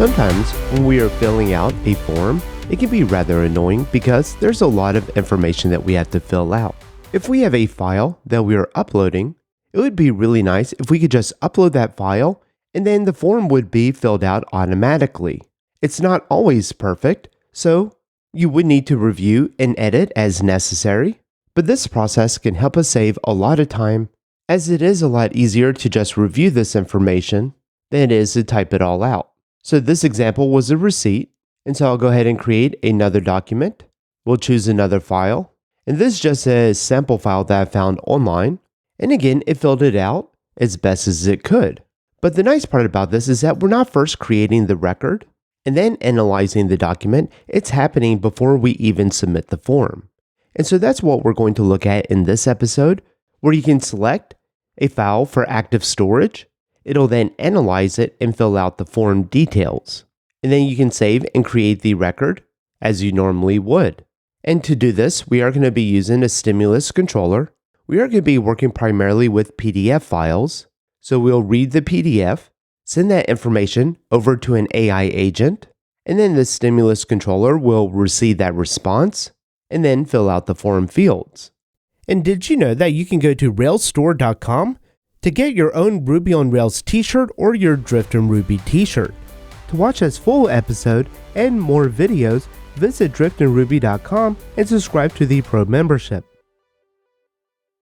Sometimes when we are filling out a form, it can be rather annoying because there's a lot of information that we have to fill out. If we have a file that we are uploading, it would be really nice if we could just upload that file and then the form would be filled out automatically. It's not always perfect, so you would need to review and edit as necessary, but this process can help us save a lot of time, as it is a lot easier to just review this information than it is to type it all out. So this example was a receipt, and so I'll go ahead and create another document. We'll choose another file, and this is just a sample file that I found online, and again, it filled it out as best as it could. But the nice part about this is that we're not first creating the record and then analyzing the document. It's happening before we even submit the form. And so that's what we're going to look at in this episode, where you can select a file for active storage. It'll then analyze it and fill out the form details. And then you can save and create the record as you normally would. And to do this, we are going to be using a stimulus controller. We are going to be working primarily with PDF files. So we'll read the PDF, send that information over to an AI agent, and then the stimulus controller will receive that response and then fill out the form fields. And did you know that you can go to railsstore.com to get your own Ruby on Rails t-shirt or your Drift and Ruby t-shirt? To watch this full episode and more videos, visit driftandruby.com and subscribe to the Pro membership.